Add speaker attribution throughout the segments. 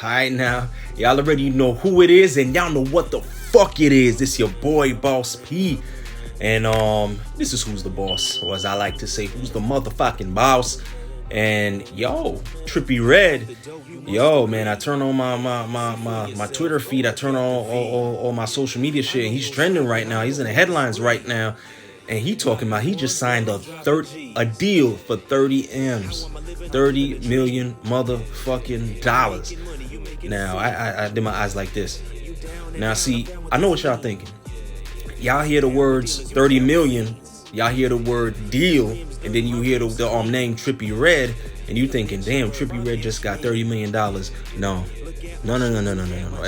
Speaker 1: Alright now, y'all already know who it is and y'all know what the fuck it is. This your boy Boss P. And this is Who's the Boss, or as I like to say, who's the motherfucking boss. And yo, Trippie Red. Yo, man, I turn on my Twitter feed, I turn on all my social media shit, and he's trending right now. He's in the headlines right now. And he talking about he just signed a deal for 30 M's. 30 million motherfucking dollars. Now, I did my eyes like this. Now, see, I know what y'all thinking. Y'all hear the words 30 million, y'all hear the word deal, and then you hear the name Trippie Red, and you thinking, damn, Trippie Red just got $30 million. No. No.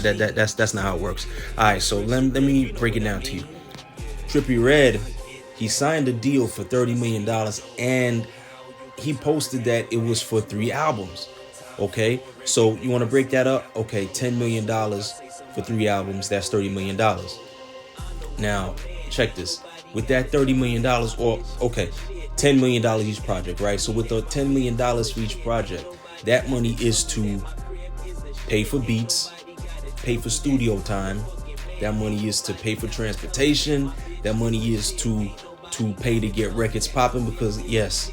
Speaker 1: That's not how it works. All right, so let me break it down to you. Trippie Red, he signed a deal for $30 million, and he posted that it was for 3 albums. Okay, so you want to break that up? Okay, $10 million for 3 albums, that's $30 million. Now, check this. With that $30 million, or okay, $10 million each project, right? So with the $10 million for each project, that money is to pay for beats, pay for studio time. That money is to pay for transportation. That money is to pay to get records popping, because yes,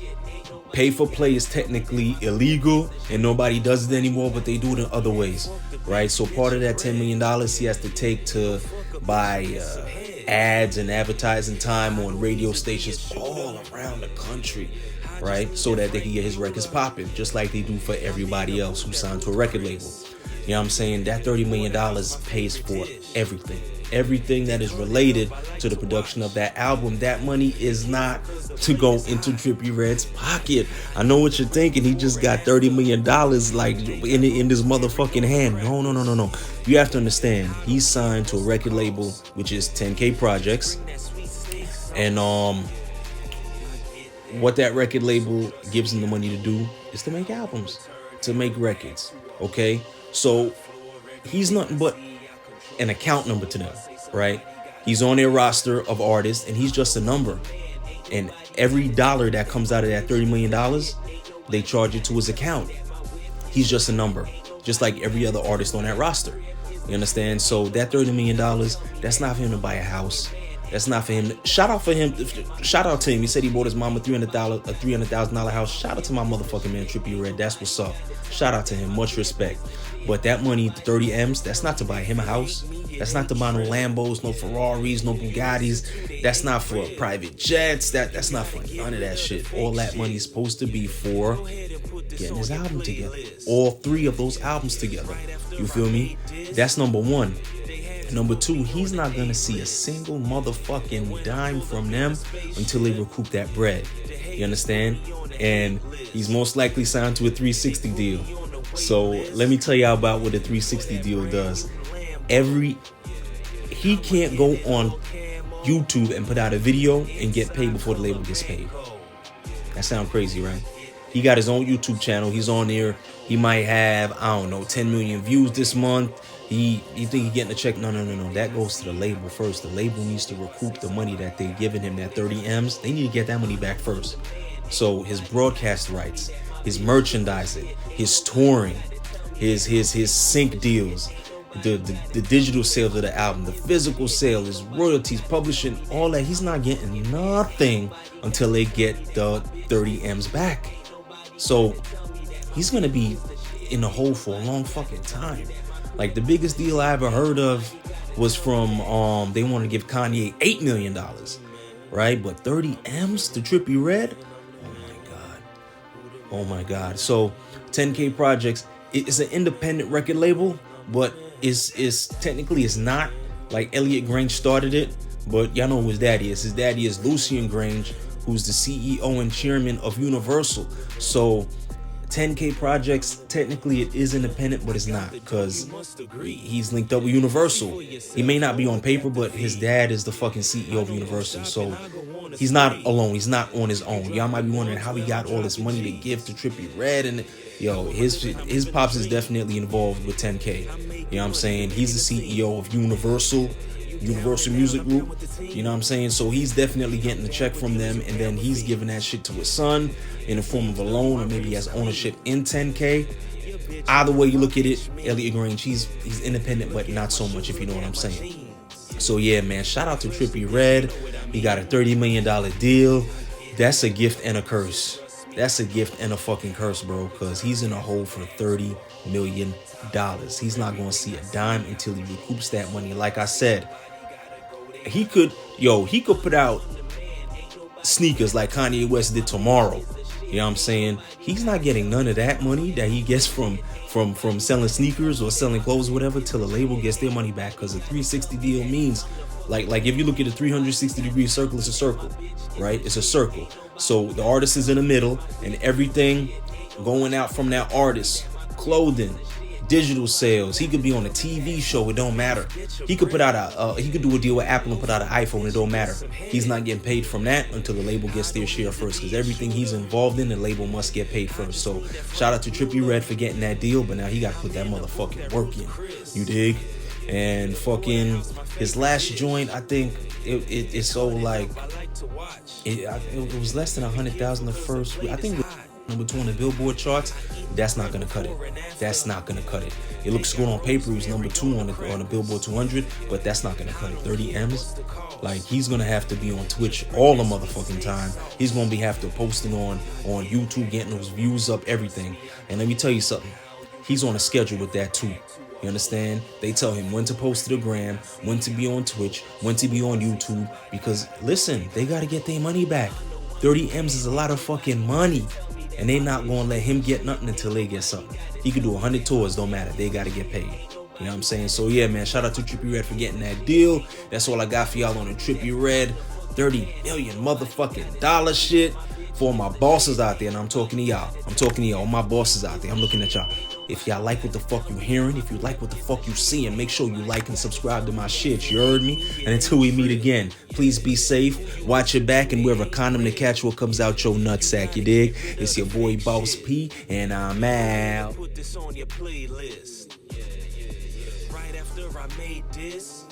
Speaker 1: pay for play is technically illegal and nobody does it anymore, but they do it in other ways, right? So part of that $10 million he has to take to buy ads and advertising time on radio stations all around the country, right? So that they can get his records popping, just like they do for everybody else who signed to a record label. You know what I'm saying? That $30 million pays for everything. Everything that is related to the production of that album. That money is not to go into Trippie Red's pocket. I know what you're thinking. He just got $30 million like in his motherfucking hand. No. You have to understand, he's signed to a record label, which is 10K Projects. And what that record label gives him the money to do is to make albums, to make records. Okay? So he's nothing but an account number to them, right? He's on their roster of artists and he's just a number. And every dollar that comes out of that $30 million, they charge it to his account. He's just a number, just like every other artist on that roster. You understand? So that $30 million, that's not for him to buy a house. That's not for him. Shout out to him. He said he bought his mom a $300,000 house. Shout out to my motherfucking man, Trippie Red. That's what's up. Shout out to him. Much respect. But that money, the 30 M's, that's not to buy him a house. That's not to buy no Lambos, no Ferraris, no Bugattis. That's not for private jets. That's not for none of that shit. All that money is supposed to be for getting his album together. All 3 of those albums together. You feel me? That's number 1. Number 2, he's not gonna see a single motherfucking dime from them until they recoup that bread. You understand? And he's most likely signed to a 360 deal. So let me tell y'all about what a 360 deal does. He can't go on YouTube and put out a video and get paid before the label gets paid. That sounds crazy, right? He got his own YouTube channel. He's on there. He might have, 10 million views this month. You think he's getting a check? No. That goes to the label first. The label needs to recoup the money that they're giving him, that 30 M's. They need to get that money back first. So his broadcast rights, his merchandising, his touring, his sync deals, the digital sales of the album, the physical sale, his royalties, publishing, all that, he's not getting nothing until they get the 30 M's back. So he's gonna be in the hole for a long fucking time. Like, the biggest deal I ever heard of was from they wanted to give Kanye $8 million, right? But 30 M's to Trippie Red? Oh my God. So 10K Projects is an independent record label, but is technically it's not. Like, Elliot Grange started it, but y'all know who his daddy is. His daddy is Lucian Grange, who's the CEO and chairman of Universal. So 10K Projects, technically it is independent, but it's not, because he's linked up with Universal. He may not be on paper, but his dad is the fucking CEO of Universal. So he's not alone. He's not on his own. Y'all might be wondering how he got all this money to give to Trippie Red. And yo, his pops is definitely involved with 10K. You know what I'm saying? He's the CEO of Universal Music Group. You know what I'm saying? So he's definitely getting a check from them, and then he's giving that shit to his son in the form of a loan, or maybe he has ownership in 10K. either way you look at it, Elliot Grange, he's independent, but not so much, if you know what I'm saying. So yeah, man, shout out to Trippie Redd. He got a $30 million deal. That's a gift and a curse. That's a gift and a fucking curse, bro, because he's in a hole for $30 million. He's not going to see a dime until he recoups that money. Like I said, he could put out sneakers like Kanye West did tomorrow. You know what I'm saying? He's not getting none of that money that he gets from selling sneakers or selling clothes or whatever till the label gets their money back, because a 360 deal means like if you look at a 360-degree circle, it's a circle, right? It's a circle. So the artist is in the middle, and everything going out from that artist, clothing, digital sales. He could be on a TV show, it don't matter. He could put out he could do a deal with Apple and put out an iPhone, it don't matter. He's not getting paid from that until the label gets their share first, because everything he's involved in, the label must get paid first. So shout out to Trippie Redd for getting that deal, but now he got to put that motherfucking work in. You dig? And fucking his last joint, I think it's so like it was less than 100,000 the first week. I think it was number 2 on the Billboard charts. That's not gonna cut it. That's not gonna cut it. It looks good on paper. He's number 2 on the Billboard 200, but that's not gonna cut it. 30 M's. Like, he's gonna have to be on Twitch all the motherfucking time. He's gonna have to posting on YouTube, getting those views up, everything. And let me tell you something. He's on a schedule with that too. You understand? They tell him when to post to the gram, when to be on Twitch, when to be on YouTube. Because listen, they gotta get their money back. 30 M's is a lot of fucking money. And they not gonna let him get nothing until they get something. He could do 100 tours, don't matter. They gotta get paid. You know what I'm saying? So yeah, man, shout out to Trippie Redd for getting that deal. That's all I got for y'all on the Trippie Redd $30 million motherfucking dollar shit. For my bosses out there, and I'm talking to y'all. I'm talking to y'all, all my bosses out there. I'm looking at y'all. If y'all like what the fuck you hearing, if you like what the fuck you seeing, make sure you like and subscribe to my shit. You heard me? And until we meet again, please be safe, watch your back, and wear a condom to catch what comes out your nutsack. You dig? It's your boy Boss P, and I'm out. Put this on your playlist. Right after I made this.